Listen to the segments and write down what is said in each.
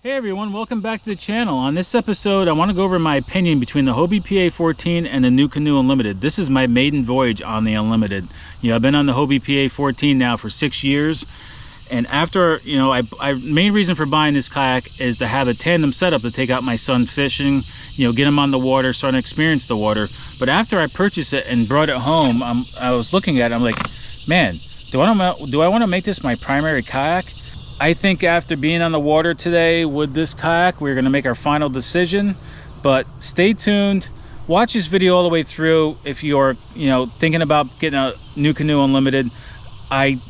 Hey everyone, welcome back to the channel. On this episode, I want to go over my opinion between the Hobie PA 14 and the Nucanoe Unlimited. This is my maiden voyage on the Unlimited. You know, I've been on the Hobie PA 14 now for 6 years. And after, you know, main reason for buying this kayak is to have a tandem setup to take out my son fishing, you know, get him on the water, start to experience the water. But after I purchased it and brought it home, I was looking at it, I'm like, man, do I want to make this my primary kayak? I think after being on the water today with this kayak, we're going to make our final decision. But stay tuned, watch this video all the way through if you're, you know, thinking about getting a Nucanoe Unlimited. I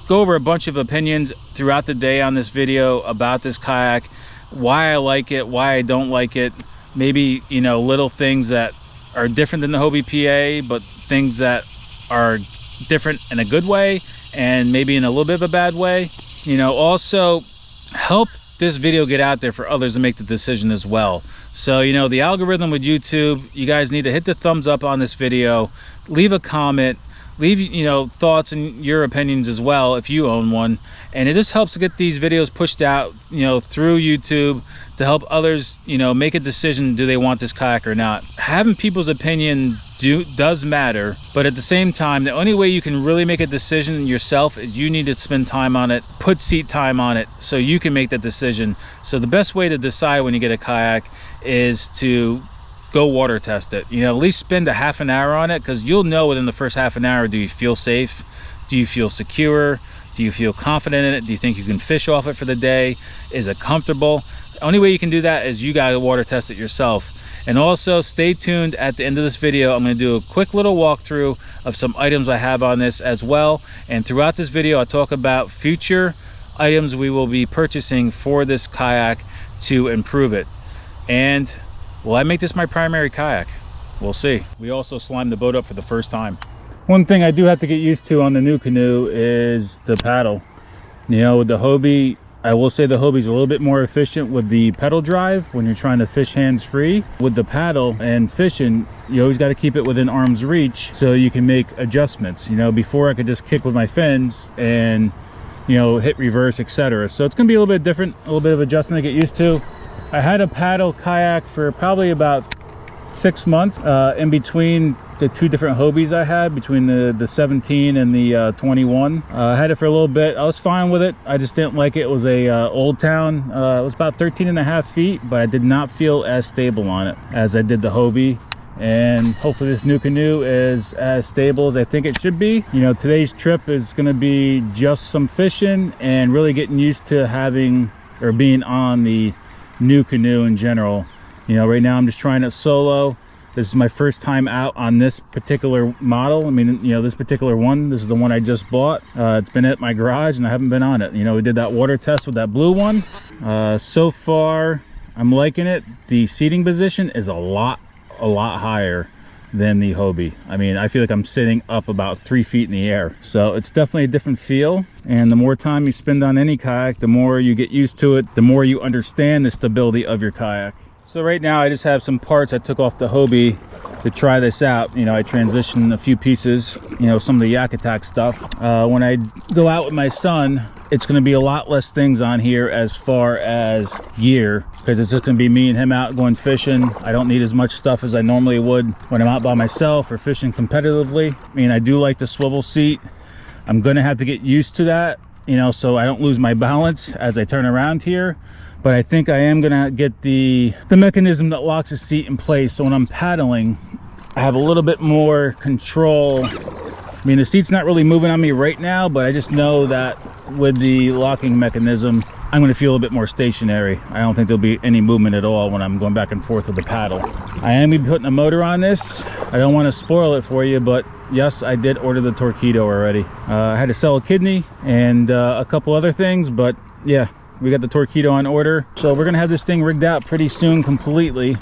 go over a bunch of opinions throughout the day on this video about this kayak, why I like it, why I don't like it, maybe, you know, little things that are different than the Hobie PA, but things that are different in a good way and maybe in a little bit of a bad way. You know, also help this video get out there for others to make the decision as well. So, you know, the algorithm with YouTube, you guys need to hit the thumbs up on this video, leave a comment, leave, you know, thoughts and your opinions as well if you own one. And it just helps to get these videos pushed out, you know, through YouTube to help others, you know, make a decision, do they want this kayak or not. Having people's opinion does matter, but at the same time, the only way you can really make a decision yourself is you need to spend time on it, put seat time on it, so you can make that decision. So the best way to decide when you get a kayak is to go water test it. You know, at least spend a half an hour on it, because you'll know within the first half an hour, do you feel safe? Do you feel secure? Do you feel confident in it? Do you think you can fish off it for the day? Is it comfortable? The only way you can do that is you gotta water test it yourself. And also stay tuned at the end of this video. I'm going to do a quick little walkthrough of some items I have on this as well. And throughout this video, I'll talk about future items we will be purchasing for this kayak to improve it. And will I make this my primary kayak? We'll see. We also slimed the boat up for the first time. One thing I do have to get used to on the Nucanoe is the paddle. You know, with the Hobie, I will say the Hobie's a little bit more efficient with the pedal drive when you're trying to fish hands-free. With the paddle and fishing, you always got to keep it within arm's reach so you can make adjustments. You know, before I could just kick with my fins and, you know, hit reverse, etc. So it's going to be a little bit different, a little bit of adjustment to get used to. I had a paddle kayak for probably about 6 months in between the two different Hobies I had, between the 17 and the 21. I had it for a little bit. I was fine with it. I just didn't like it. It was a Old Town. It was about 13.5 feet, but I did not feel as stable on it as I did the Hobie. And hopefully this Nucanoe is as stable as I think it should be. You know, today's trip is going to be just some fishing and really getting used to having or being on the Nucanoe in general. You know, right now I'm just trying it solo. This is my first time out on this particular model. I mean, you know, this particular one, this is the one I just bought. It's been at my garage and I haven't been on it. You know, we did that water test with that blue one. So far, I'm liking it. The seating position is a lot higher than the Hobie. I mean, I feel like I'm sitting up about 3 feet in the air. So it's definitely a different feel. And the more time you spend on any kayak, the more you get used to it, the more you understand the stability of your kayak. So right now I just have some parts I took off the Hobie to try this out. You know, I transitioned a few pieces, you know, some of the Yak Attack stuff. When I go out with my son, it's going to be a lot less things on here as far as gear, because it's just going to be me and him out going fishing. I don't need as much stuff as I normally would when I'm out by myself or fishing competitively. I mean, I do like the swivel seat. I'm going to have to get used to that, you know, so I don't lose my balance as I turn around here. But I think I am gonna get the mechanism that locks the seat in place, so when I'm paddling, I have a little bit more control. I mean, the seat's not really moving on me right now, but I just know that with the locking mechanism, I'm gonna feel a bit more stationary. I don't think there'll be any movement at all when I'm going back and forth with the paddle. I am gonna be putting a motor on this. I don't want to spoil it for you, but yes, I did order the Torpedo already. I had to sell a kidney and a couple other things, but yeah, we got the Torpedo on order. So we're gonna have this thing rigged out pretty soon completely.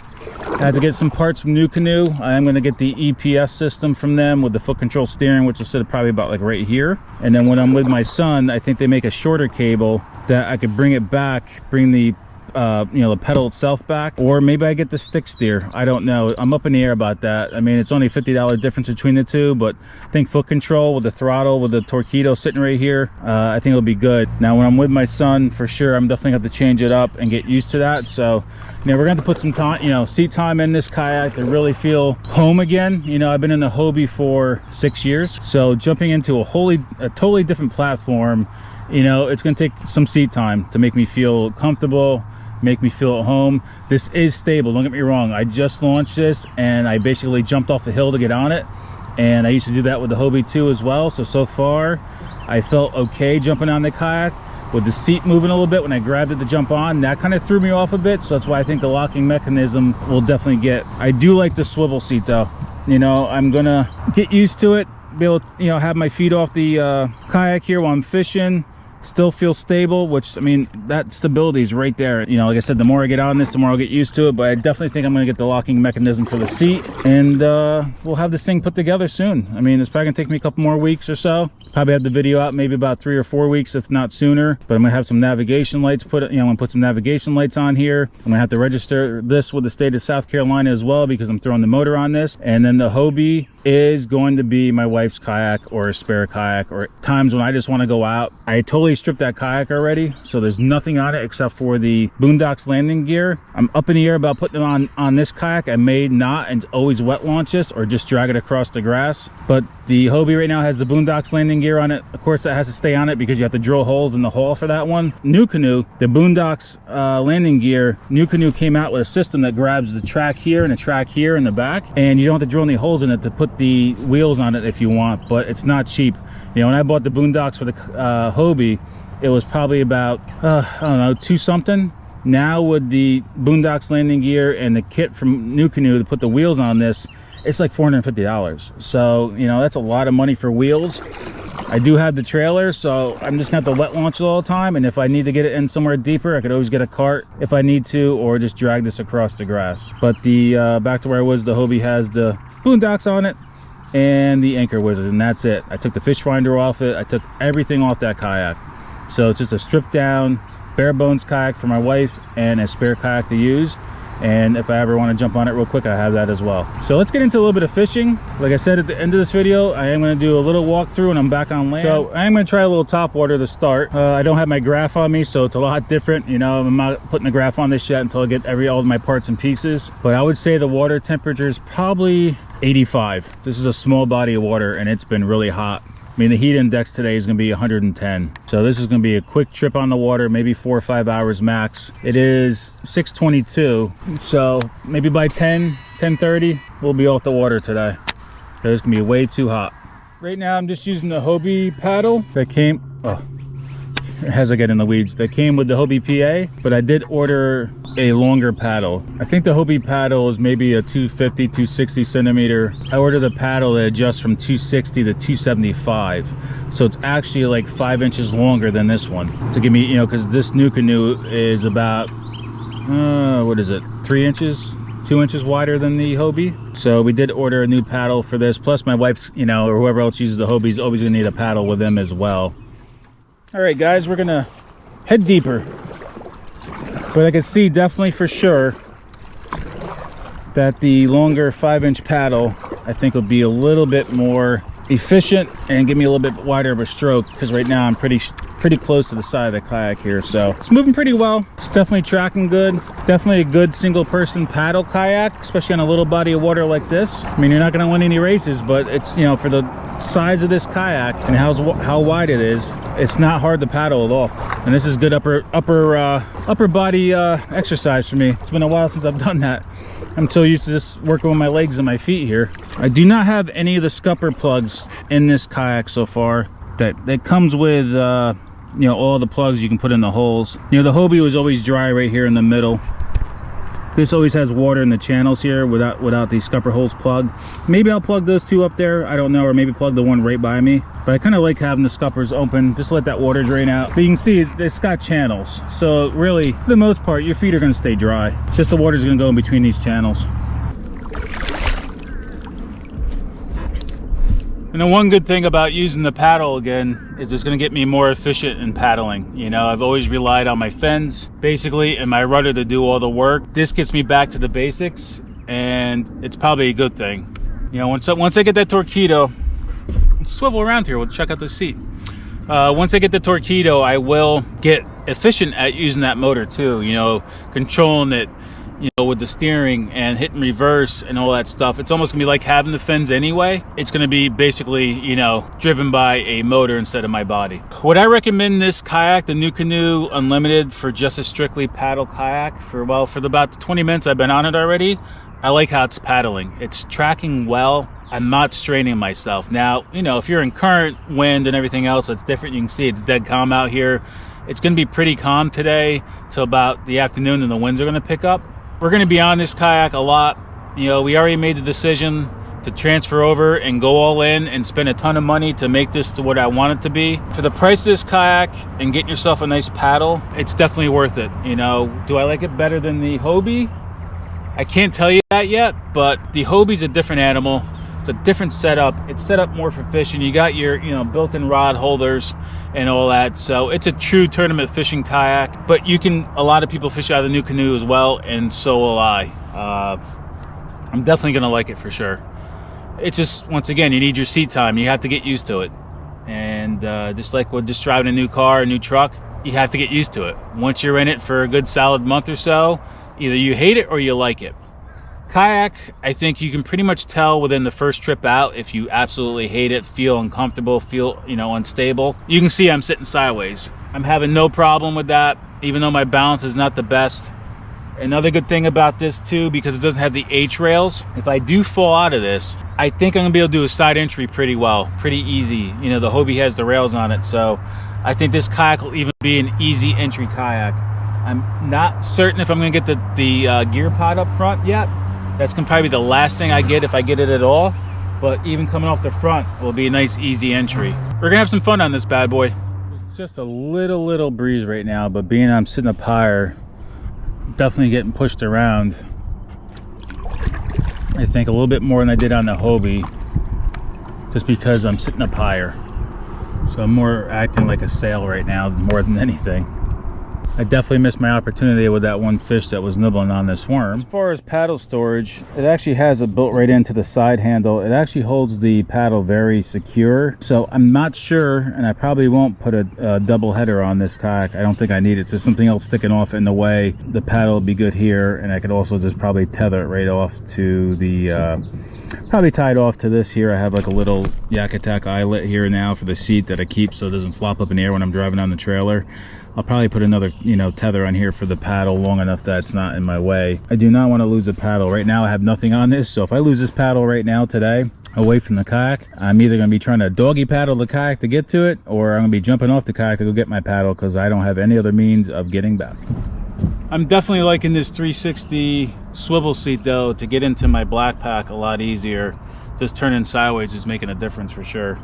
I had to get some parts from Nucanoe. I am going to get the EPS system from them with the foot control steering, which will sit probably about like right here. And then when I'm with my son, I think they make a shorter cable that I could bring it back, bring the you know, the pedal itself back, or maybe I get the stick steer. I don't know. I'm up in the air about that. I mean, it's only a $50 difference between the two, but I think foot control with the throttle with the Torpedo sitting right here, I think it'll be good. Now when I'm with my son, for sure, I'm definitely going to have to change it up and get used to that. So you know, we're going to have to put some time, you know, seat time in this kayak to really feel home again. You know, I've been in the Hobie for 6 years, so jumping into a totally different platform, you know, it's going to take some seat time to make me feel comfortable, make me feel at home. This is stable, don't get me wrong. I just launched this and I basically jumped off the hill to get on it, and I used to do that with the Hobie 2 as well. So far I felt okay jumping on the kayak. With the seat moving a little bit when I grabbed it to jump on, that kind of threw me off a bit. So that's why I think the locking mechanism will definitely get. I do like the swivel seat though. You know, I'm gonna get used to it, be able to, you know, have my feet off the kayak here while I'm fishing, still feel stable, which, I mean, that stability is right there. You know, like I said, the more I get on this, the more I'll get used to it, but I definitely think I'm gonna get the locking mechanism for the seat, and we'll have this thing put together soon. I mean, it's probably gonna take me a couple more weeks or so. Probably have the video out maybe about 3 or 4 weeks, if not sooner. But I'm gonna have some navigation lights put, you know, I'm gonna put some navigation lights on here. I'm gonna have to register this with the state of South Carolina as well, because I'm throwing the motor on this. And then the Hobie is going to be my wife's kayak or a spare kayak, or times when I just want to go out. I totally stripped that kayak already, so there's nothing on it except for the Boondocks landing gear. I'm up in the air about putting it on this kayak. I may not and always wet launch this or just drag it across the grass, but the Hobie right now has the Boondocks landing gear on it. Of course, that has to stay on it because you have to drill holes in the hull for that one. Nucanoe, the Boondocks landing gear, Nucanoe came out with a system that grabs the track here and a track here in the back, and you don't have to drill any holes in it to put the wheels on it if you want, but it's not cheap. You know, when I bought the Boondocks for the Hobie, it was probably about I don't know, 2 something. Now with the Boondocks landing gear and the kit from Nucanoe to put the wheels on this, it's like $450. So, you know, that's a lot of money for wheels. I do have the trailer, so I'm just gonna have to wet launch it all the time, and if I need to get it in somewhere deeper, I could always get a cart if I need to, or just drag this across the grass. But the back to where I was, the Hobie has the Boondocks on it and the Anchor Wizard, and that's it. I took the fish finder off it. I took everything off that kayak, so it's just a stripped down bare bones kayak for my wife and a spare kayak to use. And if I ever want to jump on it real quick, I have that as well. So let's get into a little bit of fishing. Like I said at the end of this video, I am going to do a little walkthrough when I'm back on land. So I am going to try a little top water to start. I don't have my graph on me, so it's a lot different. You know, I'm not putting the graph on this yet until I get all of my parts and pieces. But I would say the water temperature is probably 85. This is a small body of water and it's been really hot. I mean, the heat index today is going to be 110. So this is going to be a quick trip on the water, maybe 4 or 5 hours max. It is 6:22, so maybe by 10:30 we'll be off the water today. So it's going to be way too hot. Right now I'm just using the Hobie paddle that came, as I get in the weeds, that came with the Hobie PA, but I did order a longer paddle. I think the Hobie paddle is maybe a 250, 260 centimeter. I ordered a paddle that adjusts from 260 to 275. So it's actually like 5 inches longer than this one. To give me, you know, because this Nucanoe is about, what is it, 3 inches? 2 inches wider than the Hobie. So we did order a new paddle for this. Plus my wife's, you know, or whoever else uses the Hobie is always gonna need a paddle with them as well. All right, guys, we're gonna head deeper. But I can see definitely for sure that the longer 5-inch paddle, I think, will be a little bit more efficient and give me a little bit wider of a stroke, because right now I'm pretty close to the side of the kayak here. So it's moving pretty well. It's definitely tracking good. Definitely a good single person paddle kayak, especially on a little body of water like this. I mean, you're not going to win any races, but it's, you know, for the size of this kayak and how wide it is, it's not hard to paddle at all. And this is good upper body exercise for me. It's been a while since I've done that. I'm so used to just working with my legs and my feet here. I do not have any of the scupper plugs in this kayak so far. That comes with you know, all the plugs you can put in the holes. You know, the Hobie was always dry right here in the middle. This always has water in the channels here without these scupper holes plugged. Maybe I'll plug those two up there, I don't know, or maybe plug the one right by me. But I kind of like having the scuppers open, just let that water drain out. But you can see it's got channels, so really, for the most part, your feet are going to stay dry. Just the water's going to go in between these channels. And the one good thing about using the paddle again is it's going to get me more efficient in paddling. You know, I've always relied on my fins basically and my rudder to do all the work. This gets me back to the basics, and it's probably a good thing. You know, once I get that Torqeedo, swivel around here, we'll check out the seat. Once I get the Torqeedo, I will get efficient at using that motor too. You know, controlling it, you know, with the steering and hitting reverse and all that stuff. It's almost gonna be like having the fins anyway. It's gonna be basically, you know, driven by a motor instead of my body. Would I recommend this kayak, the Nucanoe Unlimited, for just a strictly paddle kayak? For about the 20 minutes I've been on it already, I like how it's paddling. It's tracking well. I'm not straining myself. Now, you know, if you're in current, wind and everything else, it's different. You can see it's dead calm out here. It's gonna be pretty calm today till about the afternoon, and the winds are gonna pick up. We're going to be on this kayak a lot. You know, we already made the decision to transfer over and go all in and spend a ton of money to make this to what I want it to be. For the price of this kayak and getting yourself a nice paddle, it's definitely worth it. You know, do I like it better than the Hobie? I can't tell you that yet, but the Hobie's a different animal. It's a different setup. It's set up more for fishing. You got your, you know, built-in rod holders and all that, so it's a true tournament fishing kayak. But you can, a lot of people fish out of the Nucanoe as well, and so will I. I'm definitely gonna like it for sure. It's just, once again, you need your seat time. You have to get used to it, and just like with just driving a new car, a new truck, you have to get used to it. Once you're in it for a good solid month or so, either you hate it or you like it. Kayak, I think you can pretty much tell within the first trip out if you absolutely hate it, feel uncomfortable, feel, you know, unstable. You can see I'm sitting sideways. I'm having no problem with that, even though my balance is not the best. Another good thing about this too, because it doesn't have the H rails, if I do fall out of this, I think I'm gonna be able to do a side entry pretty well, pretty easy. You know, the Hobie has the rails on it, so I think this kayak will even be an easy entry kayak. I'm not certain if I'm gonna get the gear pod up front yet. That's gonna probably be the last thing I get, if I get it at all. But even coming off the front will be a nice easy entry. We're gonna have some fun on this bad boy. It's just a little breeze right now, but being I'm sitting up higher, definitely getting pushed around. I think a little bit more than I did on the Hobie, just because I'm sitting up higher. So I'm more acting like a sail right now more than anything. I definitely missed my opportunity with that one fish that was nibbling on this worm. As far as paddle storage, it actually has it built right into the side handle. It actually holds the paddle very secure. So I'm not sure, and I probably won't put a double header on this kayak. I don't think I need it. So something else sticking off in the way, the paddle will be good here, and I could also just probably tether it right off to the probably tied off to this here. I have like a little Yak Attack eyelet here now for the seat that I keep so it doesn't flop up in the air when I'm driving on the trailer. I'll probably put another, you know, tether on here for the paddle long enough that it's not in my way. I do not want to lose a paddle. Right now I have nothing on this, so if I lose this paddle right now today away from the kayak, I'm either going to be trying to doggy paddle the kayak to get to it, or I'm going to be jumping off the kayak to go get my paddle, because I don't have any other means of getting back. I'm definitely liking this 360 swivel seat though, to get into my black pack a lot easier. Just turning sideways is making a difference for sure.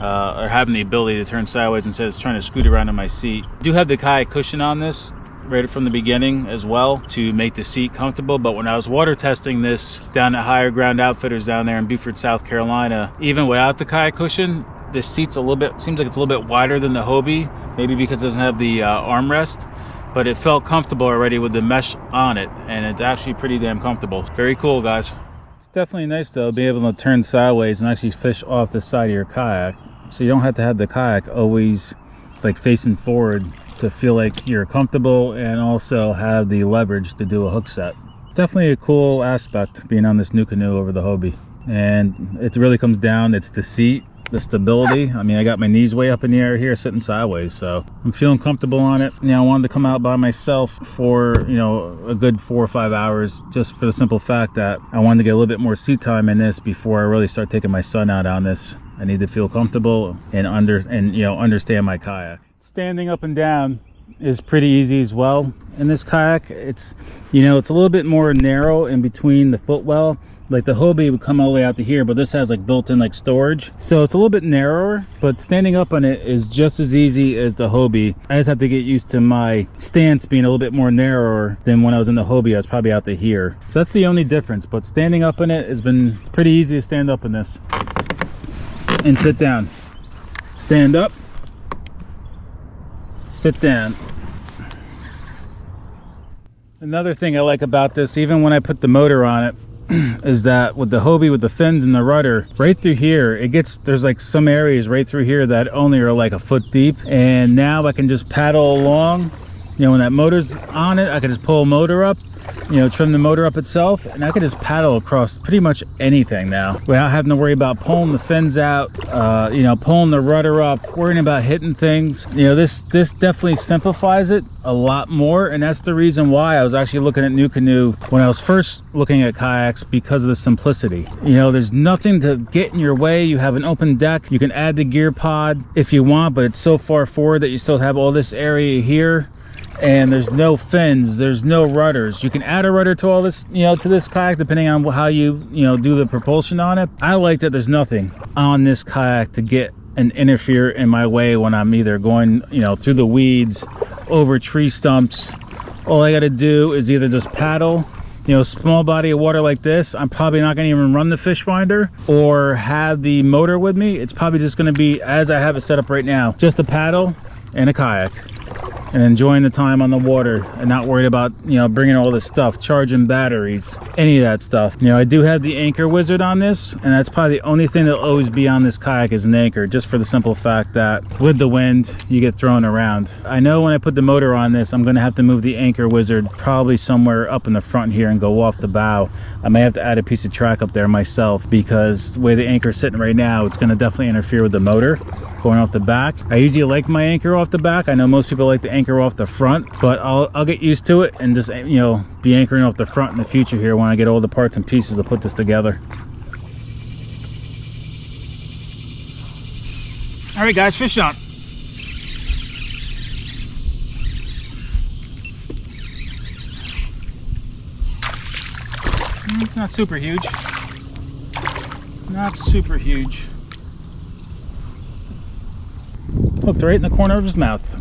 Or having the ability to turn sideways instead of trying to scoot around in my seat. I do have the kayak cushion on this right from the beginning as well to make the seat comfortable, but when I was water testing this down at Higher Ground Outfitters down there in Beaufort, South Carolina, even without the kayak cushion, this seat's a little bit, seems like it's a little bit wider than the Hobie, maybe because it doesn't have the armrest, but it felt comfortable already with the mesh on it, and it's actually pretty damn comfortable. Very cool, guys. It's definitely nice though, being able to turn sideways and actually fish off the side of your kayak. So you don't have to have the kayak always like facing forward to feel like you're comfortable, and also have the leverage to do a hook set. Definitely a cool aspect being on this Nucanoe over the Hobie. And it really comes down, it's the seat, the stability. I mean, I got my knees way up in the air here sitting sideways, so I'm feeling comfortable on it. You know, I wanted to come out by myself for, you know, a good 4 or 5 hours, just for the simple fact that I wanted to get a little bit more seat time in this before I really start taking my son out on this. I need to feel comfortable and understand my kayak. Standing up and down, is pretty easy as well in this kayak. It's, you know, it's a little bit more narrow in between the footwell. Like the Hobie would come all the way out to here, but this has like built-in like storage, so it's a little bit narrower, but standing up on it is just as easy as the Hobie. I just have to get used to my stance being a little bit more narrower than when I was in the Hobie. I was probably out to here, so that's the only difference. But standing up in it has been pretty easy to stand up in this and sit down. Stand up, sit down. Another thing I like about this, even when I put the motor on it, is that with the Hobie, with the fins and the rudder, right through here, it gets, there's like some areas right through here that only are like a foot deep, and now I can just paddle along. You know, when that motor's on it, I can just pull a motor up, you know, trim the motor up itself, and I can just paddle across pretty much anything now without having to worry about pulling the fins out, you know, pulling the rudder up, worrying about hitting things. You know, this definitely simplifies it a lot more, and that's the reason why I was actually looking at Nucanoe when I was first looking at kayaks, because of the simplicity. You know, there's nothing to get in your way. You have an open deck. You can add the gear pod if you want, but it's so far forward that you still have all this area here. And there's no fins, there's no rudders. You can add a rudder to all this, you know, to this kayak, depending on how you know, do the propulsion on it. I like that there's nothing on this kayak to get and interfere in my way when I'm either going, you know, through the weeds, over tree stumps. All I gotta do is either just paddle, you know, small body of water like this. I'm probably not gonna even run the fish finder or have the motor with me. It's probably just gonna be, as I have it set up right now, just a paddle and a kayak, and enjoying the time on the water and not worried about, you know, bringing all this stuff, charging batteries, any of that stuff. You know, I do have the anchor wizard on this, and that's probably the only thing that'll always be on this kayak is an anchor, just for the simple fact that with the wind you get thrown around. I know when I put the motor on this, I'm gonna have to move the anchor wizard probably somewhere up in the front here and go off the bow. I may have to add a piece of track up there myself, because the way the anchor's sitting right now, it's gonna definitely interfere with the motor going off the back. I usually like my anchor off the back. I know most people like the anchor off the front, but I'll get used to it and just, you know, be anchoring off the front in the future here when I get all the parts and pieces to put this together. All right, guys, fish on. It's not super huge. Not super huge. Hooked right in the corner of his mouth.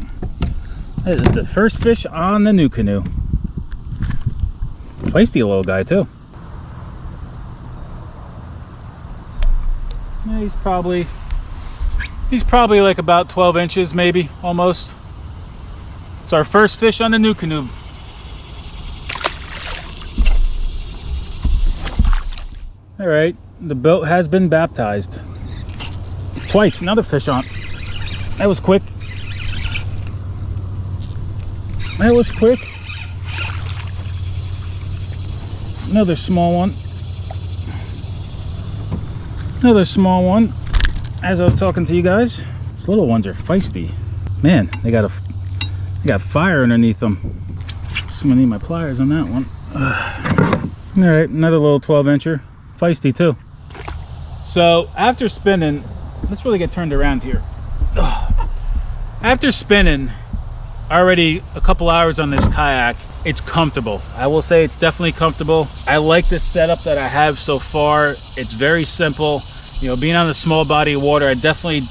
That is the first fish on the Nucanoe. Feisty little guy too. Yeah, he's probably like about 12 inches, maybe, almost. It's our first fish on the Nucanoe. All right, the boat has been baptized. Twice, another fish on. That was quick. That was quick. Another small one. Another small one. As I was talking to you guys, these little ones are feisty. Man, they got fire underneath them. So I'm gonna need my pliers on that one. All right, another little 12-incher. Feisty too. So after spinning, let's really get turned around here. After spinning already a couple hours on this kayak, it's comfortable. I will say it's definitely comfortable. I like the setup that I have so far. It's very simple. You know, being on the small body of water, I definitely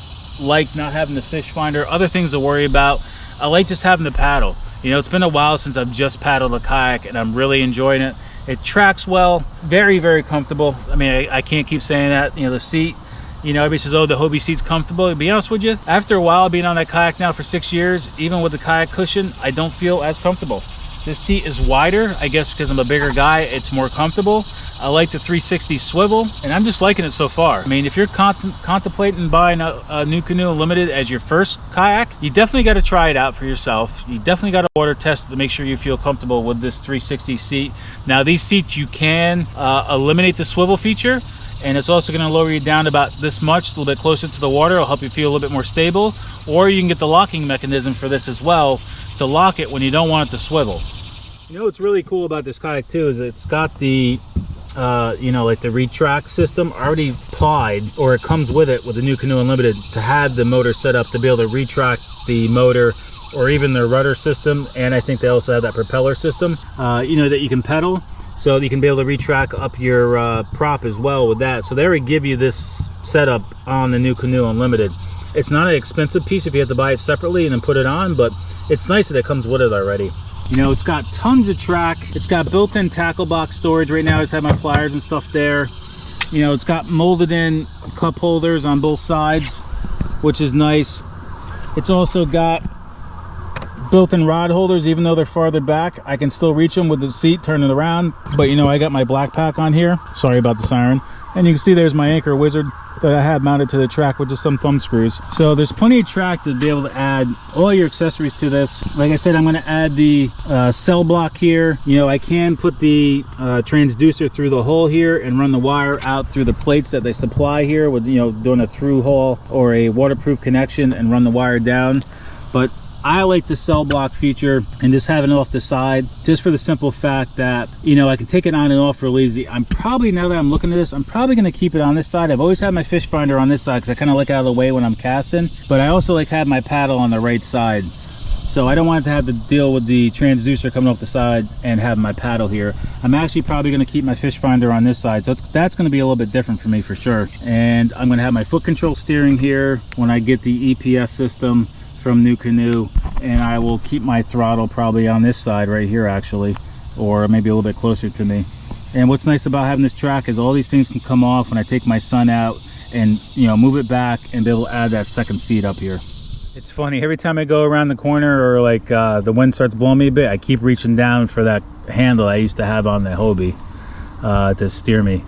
like not having the fish finder, other things to worry about. I like just having the paddle. You know, it's been a while since I've just paddled a kayak, and I'm really enjoying it. It tracks well, very, very comfortable. I mean, I can't keep saying that. You know, the seat, you know, everybody says, oh, the Hobie seat's comfortable. To be honest with you, after a while being on that kayak now for 6 years, even with the kayak cushion, I don't feel as comfortable. This seat is wider, I guess because I'm a bigger guy, it's more comfortable. I like the 360 swivel, and I'm just liking it so far. I mean, if you're contemplating buying a Nucanoe Unlimited as your first kayak, you definitely got to try it out for yourself. You definitely got to water test it to make sure you feel comfortable with this 360 seat. Now, these seats, you can eliminate the swivel feature, and it's also going to lower you down about this much, a little bit closer to the water. It'll help you feel a little bit more stable. Or you can get the locking mechanism for this as well to lock it when you don't want it to swivel. You know what's really cool about this kayak too is it's got the you know, like the retract system already applied, or it comes with it with the Nucanoe Unlimited, to have the motor set up to be able to retract the motor or even their rudder system, and I think they also have that propeller system, you know, that you can pedal, so you can be able to retract up your prop as well with that. So they already give you this setup on the Nucanoe Unlimited. It's not an expensive piece if you have to buy it separately and then put it on, but it's nice that it comes with it already. You know, it's got tons of track. It's got built-in tackle box storage. Right now I just have my pliers and stuff there. You know, it's got molded in cup holders on both sides, which is nice. It's also got built-in rod holders. Even though they're farther back, I can still reach them with the seat turning around. But you know, I got my black pack on here. Sorry about the siren. And you can see there's my anchor wizard that I had mounted to the track with just some thumb screws. So there's plenty of track to be able to add all your accessories to this. Like I said, I'm going to add the cell block here. You know, I can put the transducer through the hole here and run the wire out through the plates that they supply here with, you know, doing a through hole or a waterproof connection and run the wire down. But I like the cell block feature and just having it off the side, just for the simple fact that, you know, I can take it on and off real easy. I'm probably, now that I'm looking at this, I'm probably going to keep it on this side. I've always had my fish finder on this side because I kind of like out of the way when I'm casting, but I also like have my paddle on the right side. So I don't want to have to deal with the transducer coming off the side and have my paddle here. I'm actually probably going to keep my fish finder on this side, so that's going to be a little bit different for me for sure. And I'm going to have my foot control steering here when I get the EPS system from Nucanoe, and I will keep my throttle probably on this side right here actually, or maybe a little bit closer to me. And what's nice about having this track is all these things can come off when I take my son out and, you know, move it back and be able to add that second seat up here. It's funny, every time I go around the corner or like the wind starts blowing me a bit, I keep reaching down for that handle I used to have on the Hobie to steer me.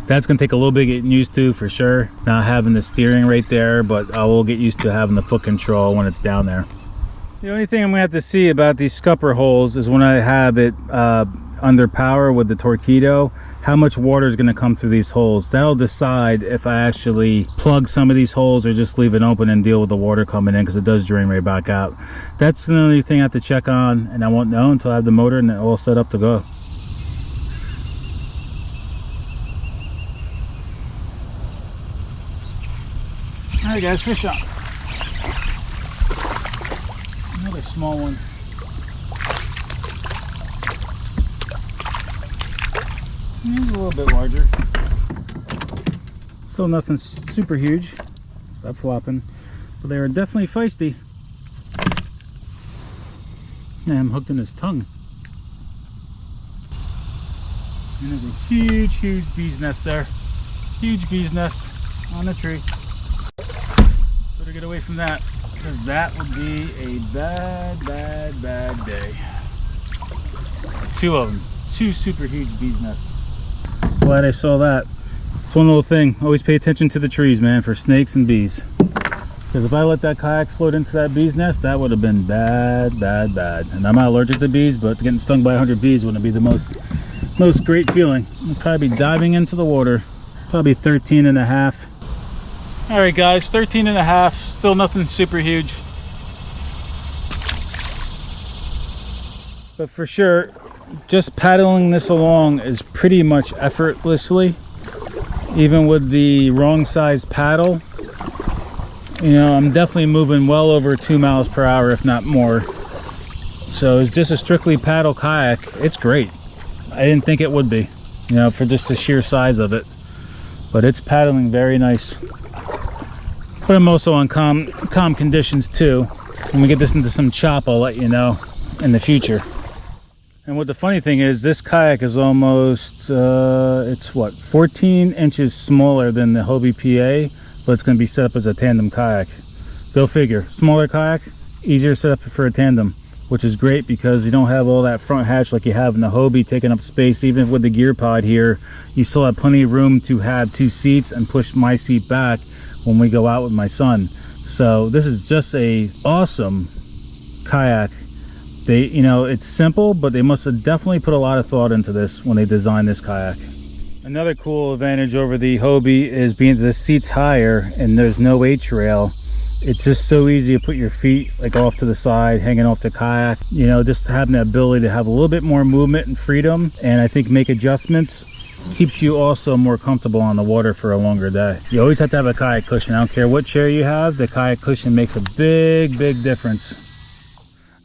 That's going to take a little bit getting used to for sure, not having the steering right there, but I will get used to having the foot control when it's down there. The only thing I'm going to have to see about these scupper holes is when I have it under power with the Torpedo, how much water is going to come through these holes. That'll decide if I actually plug some of these holes or just leave it open and deal with the water coming in, because it does drain right back out. That's the only thing I have to check on, and I won't know until I have the motor and it all set up to go. Alright guys, fish on. Another small one. He's a little bit larger. Still nothing super huge. Stop flopping. But they are definitely feisty. Yeah, I'm hooked in his tongue. And there's a huge bee's nest there. Huge bee's nest on the tree. Better get away from that, because that would be a bad day. Two of them. Two super huge bee's nests. Glad I saw that. It's one little thing. Always pay attention to the trees, man, for snakes and bees. Because if I let that kayak float into that bee's nest, that would have been bad. And I'm not allergic to bees, but getting stung by 100 bees wouldn't be the most great feeling. I'll probably be diving into the water. Probably 13 and a half. All right guys, 13 and a half, still nothing super huge. But for sure, just paddling this along is pretty much effortlessly. Even with the wrong size paddle, you know, I'm definitely moving well over 2 miles per hour, if not more. So it's just a strictly paddle kayak. It's great. I didn't think it would be, you know, for just the sheer size of it. But it's paddling very nice. But I'm also on calm conditions too. When we get this into some chop, I'll let you know in the future. And what the funny thing is, this kayak is almost, it's what, 14 inches smaller than the Hobie PA, but it's going to be set up as a tandem kayak. Go figure. Smaller kayak, easier to set up for a tandem, which is great because you don't have all that front hatch like you have in the Hobie taking up space. Even with the gear pod here, you still have plenty of room to have 2 seats and push my seat back when we go out with my son. So this is just a awesome kayak. They, you know, it's simple, but they must have definitely put a lot of thought into this when they designed this kayak. Another cool advantage over the Hobie is being the seat's higher and there's no H-rail. It's just so easy to put your feet like off to the side, hanging off the kayak. You know, just having the ability to have a little bit more movement and freedom, and I think make adjustments, keeps you also more comfortable on the water for a longer day. You always have to have a kayak cushion. I don't care what chair you have, the kayak cushion makes a big difference.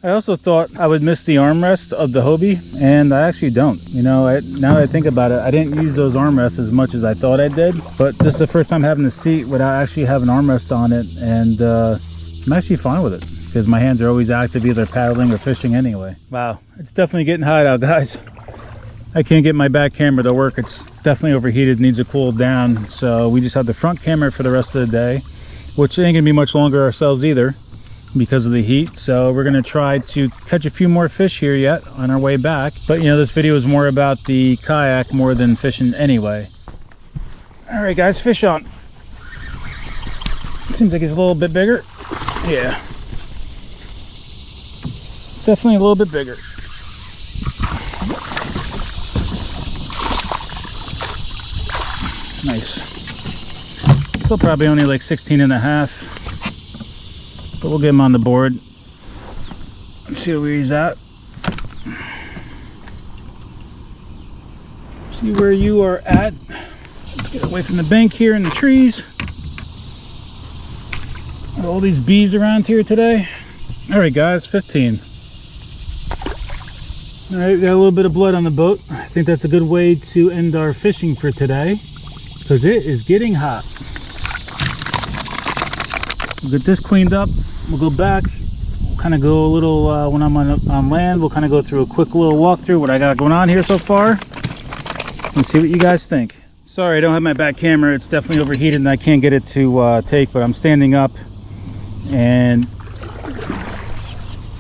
I also thought I would miss the armrest of the Hobie, and I actually don't. You know, now that I think about it, I didn't use those armrests as much as I thought I did, but this is the first time having the seat without actually having an armrest on it, and I'm actually fine with it because my hands are always active, either paddling or fishing anyway. Wow, it's definitely getting hot out, guys. I can't get my back camera to work. It's definitely overheated, needs to cool down, so we just have the front camera for the rest of the day, which ain't gonna be much longer ourselves either because of the heat. So we're gonna try to catch a few more fish here yet on our way back, but you know, this video is more about the kayak more than fishing anyway. All right guys, fish on. Seems like it's a little bit bigger. Yeah, definitely a little bit bigger. Nice. Still probably only like 16 and a half. But we'll get him on the board. Let's see where he's at. See where you are at. Let's get away from the bank here and the trees. All these bees around here today. All right guys, 15. All right, got a little bit of blood on the boat. I think that's a good way to end our fishing for today because it is getting hot. We'll get this cleaned up. We'll go back, we'll kind of go a little, when I'm on land, we'll kind of go through a quick little walkthrough what I got going on here so far and see what you guys think. Sorry, I don't have my back camera. It's definitely overheated and I can't get it to take, but I'm standing up and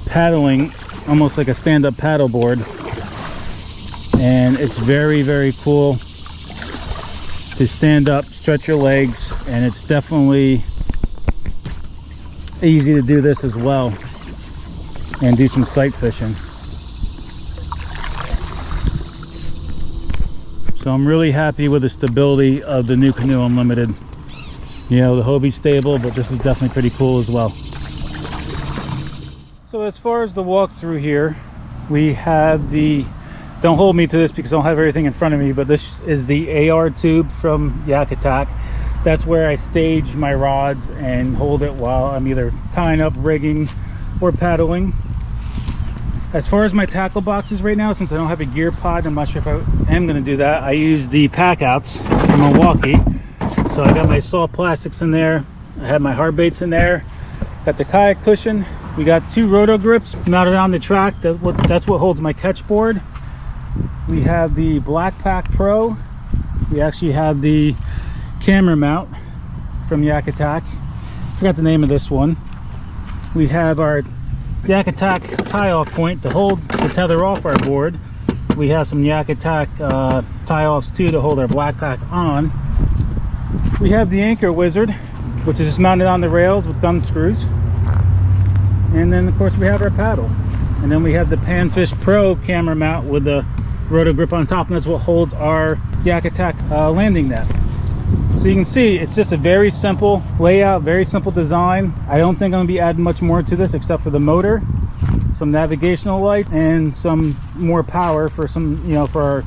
paddling almost like a stand-up paddle board, and it's very, very cool to stand up, stretch your legs, and it's definitely easy to do this as well and do some sight fishing. So I'm really happy with the stability of the Nucanoe Unlimited. You know, the Hobie's stable, but this is definitely pretty cool as well. So as far as the walkthrough here, we have the, don't hold me to this because I don't have everything in front of me, but this is the AR tube from Yak Attack. That's where I stage my rods and hold it while I'm either tying up, rigging, or paddling. As far as my tackle boxes right now, since I don't have a gear pod, I'm not sure if I am going to do that. I use the pack outs from Milwaukee. So I got my soft plastics in there. I have my hard baits in there. Got the kayak cushion. We got 2 roto grips mounted on the track. That's what holds my catch board. We have the Black Pack Pro. We actually have the camera mount from Yak Attack. Forgot the name of this one. We have our Yak Attack tie-off point to hold the tether off our board. We have some Yak Attack tie-offs too to hold our Black Pack on. We have the Anchor Wizard, which is just mounted on the rails with thumb screws. And then of course we have our paddle. And then we have the Panfish Pro camera mount with the roto grip on top, and that's what holds our Yak Attack landing net. So you can see it's just a very simple layout, very simple design. I don't think I'm gonna be adding much more to this except for the motor, some navigational light, and some more power for some, you know, for our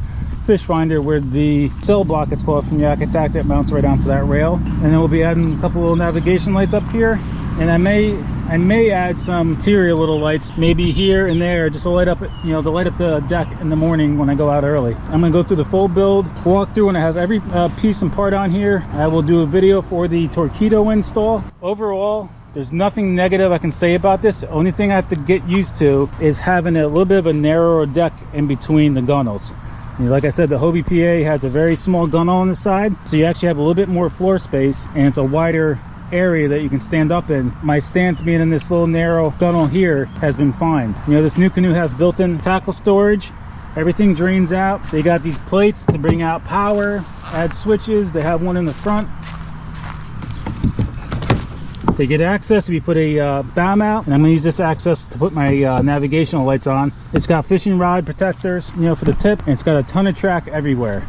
fish finder with the cell block, it's called, from Yak Attack, that mounts right onto that rail. And then we'll be adding a couple little navigation lights up here, and I may add some interior little lights, maybe here and there, just to light up, you know, to light up the deck in the morning when I go out early. I'm gonna go through the full build walkthrough, and I have every piece and part on here. I will do a video for the Torpedo install. Overall, there's nothing negative I can say about this. The only thing I have to get used to is having a little bit of a narrower deck in between the gunnels. You know, like I said, the Hobie PA has a very small gunnel on the side, so you actually have a little bit more floor space, and it's a wider area that you can stand up in. My stance being in this little narrow gunnel here has been fine. You know, this Nucanoe has built-in tackle storage. Everything drains out. They got these plates to bring out power, add switches. They have one in the front. They get access if you put a bow mount, and I'm going to use this access to put my navigational lights on. It's got fishing rod protectors, you know, for the tip, and it's got a ton of track everywhere.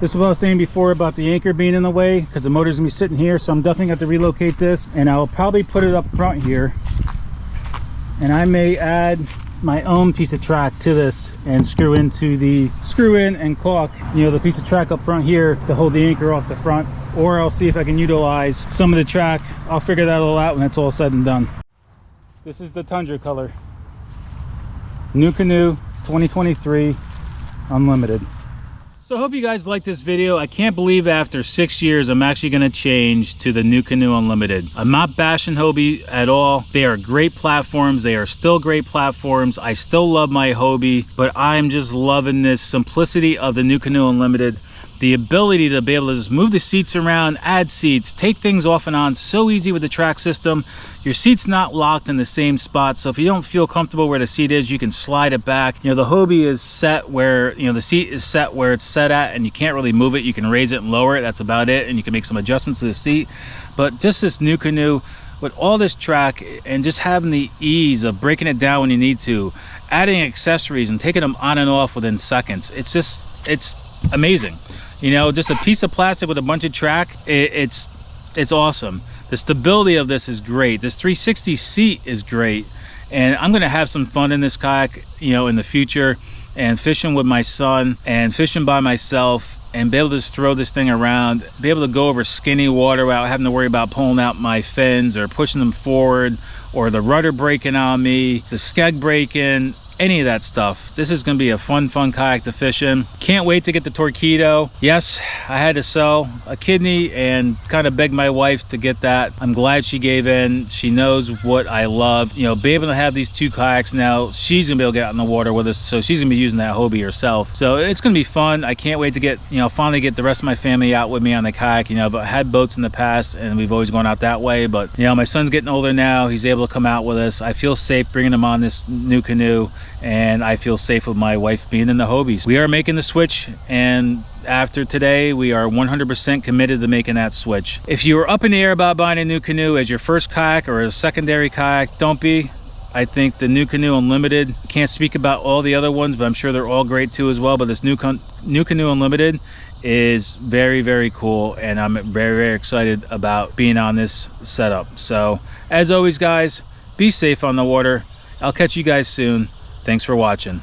This is what I was saying before about the anchor being in the way, because the motor's gonna be sitting here, so I'm definitely going to have to relocate this, and I'll probably put it up front here, and I may add my own piece of track to this and screw in and caulk, you know, the piece of track up front here to hold the anchor off the front. or I'll see if I can utilize some of the track. I'll figure that all out when it's all said and done. This is the Tundra color. Nucanoe 2023 Unlimited. So I hope you guys like this video. I can't believe after 6 years I'm actually going to change to the Nucanoe Unlimited. I'm not bashing Hobie at all. They are great platforms. They are still great platforms. I still love my Hobie, but I'm just loving this simplicity of the Nucanoe Unlimited. The ability to be able to just move the seats around, add seats, take things off and on so easy with the track system. Your seat's not locked in the same spot, so if you don't feel comfortable where the seat is, you can slide it back. You know, the Hobie is set where, you know, the seat is set where it's set at and you can't really move it. You can raise it and lower it, that's about it, and you can make some adjustments to the seat. But just this Nucanoe with all this track and just having the ease of breaking it down when you need to, adding accessories and taking them on and off within seconds, it's amazing. You know, just a piece of plastic with a bunch of track, it's awesome. The stability of this is great. This 360 seat is great. And I'm gonna have some fun in this kayak, you know, in the future, and fishing with my son and fishing by myself, and be able to just throw this thing around, be able to go over skinny water without having to worry about pulling out my fins or pushing them forward, or the rudder breaking on me, the skeg breaking, any of that stuff. This is going to be a fun kayak to fish in. Can't wait to get the Torpedo. Yes, I had to sell a kidney and kind of beg my wife to get that. I'm glad she gave in. She knows what I love. You know, be able to have these two kayaks now. She's gonna be able to get out in the water with us, so she's gonna be using that Hobie herself. So it's gonna be fun. I can't wait to get, you know, finally get the rest of my family out with me on the kayak. You know, I've had boats in the past and we've always gone out that way, but you know, my son's getting older now. He's able to come out with us. I feel safe bringing him on this Nucanoe, and I feel safe with my wife being in the Hobies. We are making the switch, and after today we are 100% committed to making that switch. If you are up in the air about buying a Nucanoe as your first kayak or a secondary kayak, don't be. I think the Nucanoe Unlimited, can't speak about all the other ones, but I'm sure they're all great too as well, but this Nucanoe Unlimited is very cool, and I'm very excited about being on this setup. So as always guys, be safe on the water. I'll catch you guys soon. Thanks for watching.